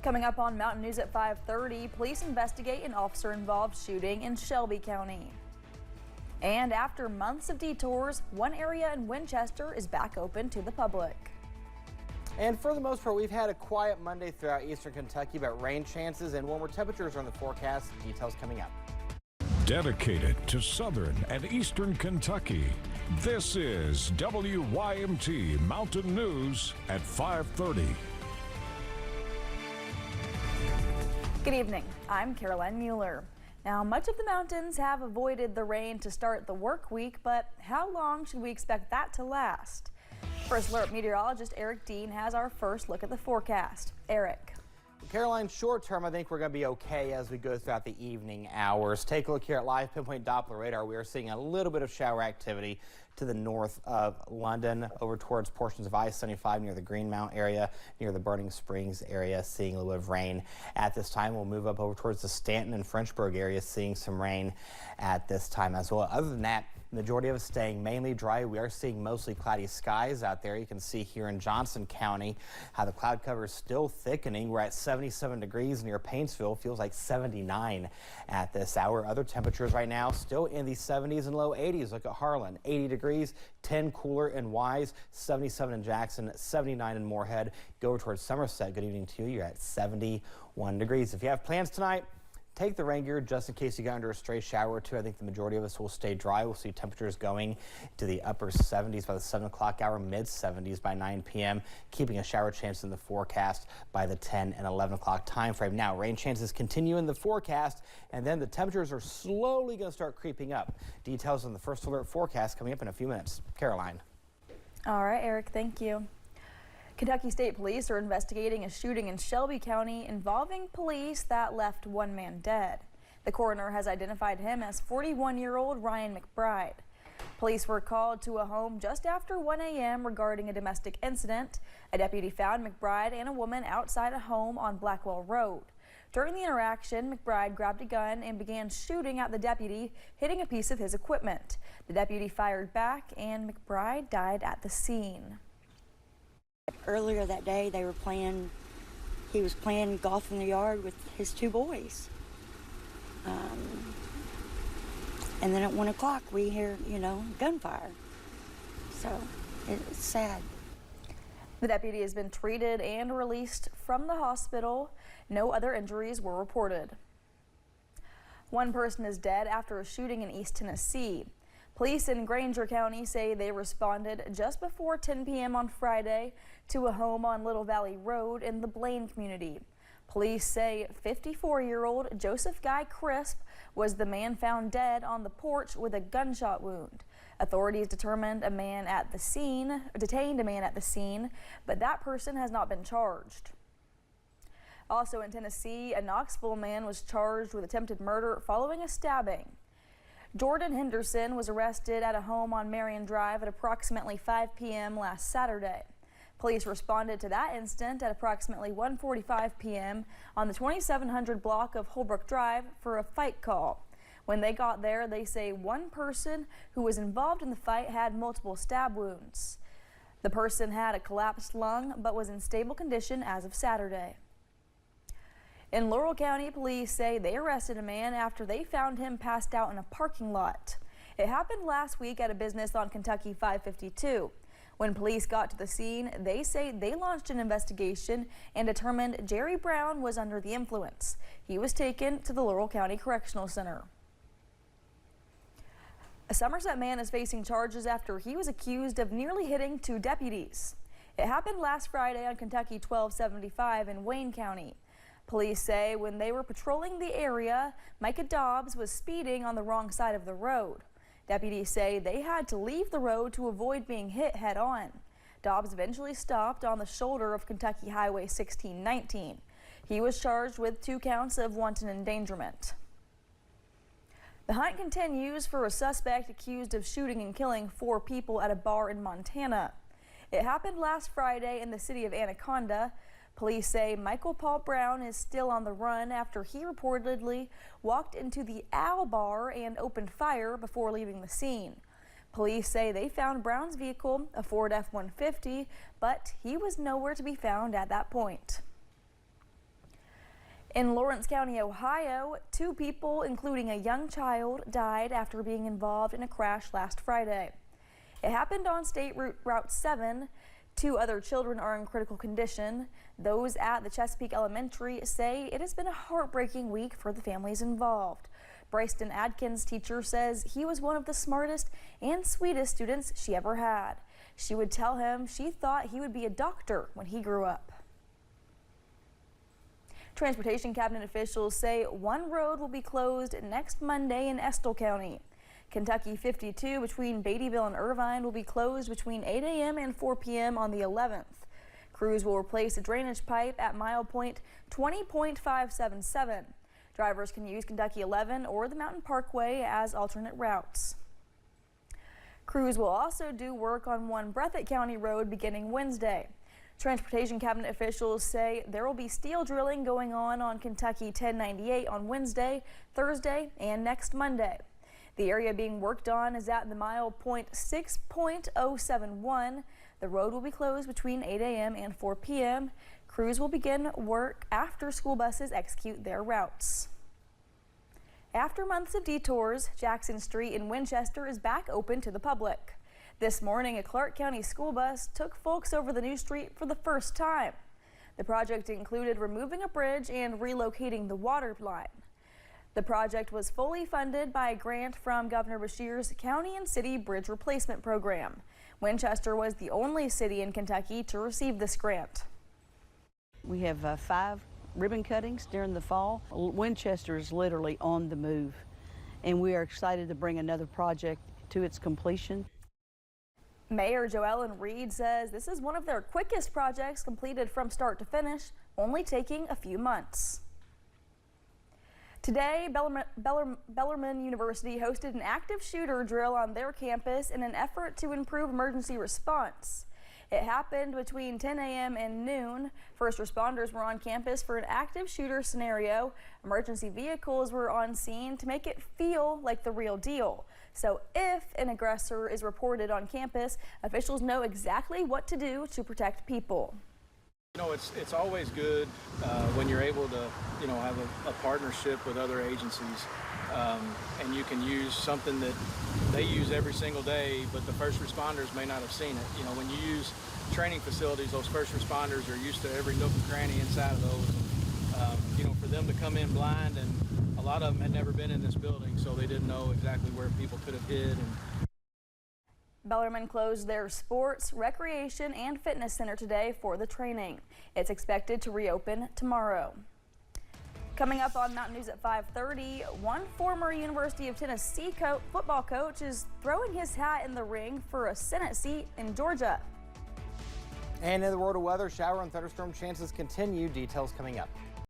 Coming up on Mountain News at 5:30, police investigate an officer-involved shooting in Shelby County. And after months of detours, one area in Winchester is back open to the public. And for the most part, we've had a quiet Monday throughout eastern Kentucky, but rain chances and warmer temperatures are in the forecast. Details coming up. Dedicated to southern and eastern Kentucky, this is WYMT Mountain News at 5:30. Good evening, I'm Caroline Mueller. Now, much of the mountains have avoided the rain to start the work week, but how long should we expect that to last? First Alert meteorologist Eric Dean has our first look at the forecast. Eric. Caroline, short term, I think we're going to be okay as we go throughout the evening hours. Take a look here at live pinpoint Doppler radar. We are seeing a little bit of shower activity to the north of London, over towards portions of I-75 near the Greenmount area, near the Burning Springs area, seeing a little bit of rain at this time. We'll move up over towards the Stanton and Frenchburg area, seeing some rain at this time as well. Other than that, the majority of it staying mainly dry. We are seeing mostly cloudy skies out there. You can see here in Johnson County how the cloud cover is still thickening. We're at 77 degrees near Paintsville. Feels like 79 at this hour. Other temperatures right now still in the 70s and low 80s. Look at Harlan, 80 degrees, 10 cooler in Wise, 77 in Jackson, 79 in Moorhead. Go over towards Somerset. Good evening to you. You're at 71 degrees. If you have plans tonight, take the rain gear just in case you get under a stray shower or two. I think the majority of us will stay dry. We'll see temperatures going to the upper 70s by the 7 o'clock hour, mid 70s by 9 p.m., keeping a shower chance in the forecast by the 10 and 11 o'clock time frame. Now, rain chances continue in the forecast, and then the temperatures are slowly going to start creeping up. Details on the First Alert forecast coming up in a few minutes. Caroline. All right, Eric, thank you. Kentucky State Police are investigating a shooting in Shelby County involving police that left one man dead. The coroner has identified him as 41-year-old Ryan McBride. Police were called to a home just after 1 a.m. regarding a domestic incident. A deputy found McBride and a woman outside a home on Blackwell Road. During the interaction, McBride grabbed a gun and began shooting at the deputy, hitting a piece of his equipment. The deputy fired back and McBride died at the scene. Earlier that day, he was playing golf in the yard with his two boys. And then at 1 o'clock, we hear, gunfire. So it's sad. The deputy has been treated and released from the hospital. No other injuries were reported. One person is dead after a shooting in East Tennessee. Police in Granger County say they responded just before 10 p.m. on Friday to a home on Little Valley Road in the Blaine community. Police say 54-year-old Joseph Guy Crisp was the man found dead on the porch with a gunshot wound. Authorities detained a man at the scene, but that person has not been charged. Also in Tennessee, a Knoxville man was charged with attempted murder following a stabbing. Jordan Henderson was arrested at a home on Marion Drive at approximately 5 p.m. last Saturday. Police responded to that incident at approximately 1:45 p.m. on the 2700 block of Holbrook Drive for a fight call. When they got there, they say one person who was involved in the fight had multiple stab wounds. The person had a collapsed lung but was in stable condition as of Saturday. In Laurel County, police say they arrested a man after they found him passed out in a parking lot. It happened last week at a business on Kentucky 552. When police got to the scene, they say they launched an investigation and determined Jerry Brown was under the influence. He was taken to the Laurel County Correctional Center. A Somerset man is facing charges after he was accused of nearly hitting two deputies. It happened last Friday on Kentucky 1275 in Wayne County. Police say when they were patrolling the area, Micah Dobbs was speeding on the wrong side of the road. Deputies say they had to leave the road to avoid being hit head-on. Dobbs eventually stopped on the shoulder of Kentucky Highway 1619. He was charged with 2 counts of wanton endangerment. The hunt continues for a suspect accused of shooting and killing 4 people at a bar in Montana. It happened last Friday in the city of Anaconda. Police say Michael Paul Brown is still on the run after he reportedly walked into the Owl Bar and opened fire before leaving the scene. Police say they found Brown's vehicle, a Ford F-150, but he was nowhere to be found at that point. In Lawrence County, Ohio, 2 people, including a young child, died after being involved in a crash last Friday. It happened on State Route 7. 2 other children are in critical condition. Those at the Chesapeake Elementary say it has been a heartbreaking week for the families involved. Bryston Adkins' teacher says he was one of the smartest and sweetest students she ever had. She would tell him she thought he would be a doctor when he grew up. Transportation cabinet officials say 1 road will be closed next Monday in Estill County. Kentucky 52 between Beattyville and Irvine will be closed between 8 a.m. and 4 p.m. on the 11th. Crews will replace a drainage pipe at mile point 20.577. Drivers can use Kentucky 11 or the Mountain Parkway as alternate routes. Crews will also do work on 1 Breathitt County road beginning Wednesday. Transportation cabinet officials say there will be steel drilling going on Kentucky 1098 on Wednesday, Thursday, and next Monday. The area being worked on is at the mile point 6.071. The road will be closed between 8 a.m. and 4 p.m. Crews will begin work after school buses execute their routes. After months of detours, Jackson Street in Winchester is back open to the public. This morning, a Clark County school bus took folks over the new street for the first time. The project included removing a bridge and relocating the water line. The project was fully funded by a grant from Governor Beshear's County and City Bridge Replacement Program. Winchester was the only city in Kentucky to receive this grant. We have 5 ribbon cuttings during the fall. Winchester is literally on the move, and we are excited to bring another project to its completion. Mayor Joellen Reed says this is one of their quickest projects completed from start to finish, only taking a few months. Today, Bellarmine University hosted an active shooter drill on their campus in an effort to improve emergency response. It happened between 10 a.m. and noon. First responders were on campus for an active shooter scenario. Emergency vehicles were on scene to make it feel like the real deal. So if an aggressor is reported on campus, officials know exactly what to do to protect people. You know, it's always good when you're able to, have a partnership with other agencies, and you can use something that they use every single day, but the first responders may not have seen it. You know, when you use training facilities, those first responders are used to every nook and cranny inside of those. For them to come in blind, and a lot of them had never been in this building, so they didn't know exactly where people could have hid. Bellarmine closed their sports, recreation, and fitness center today for the training. It's expected to reopen tomorrow. Coming up on Mountain News at 5:30, one former University of Tennessee football coach is throwing his hat in the ring for a Senate seat in Georgia. And in the world of weather, shower and thunderstorm chances continue. Details coming up.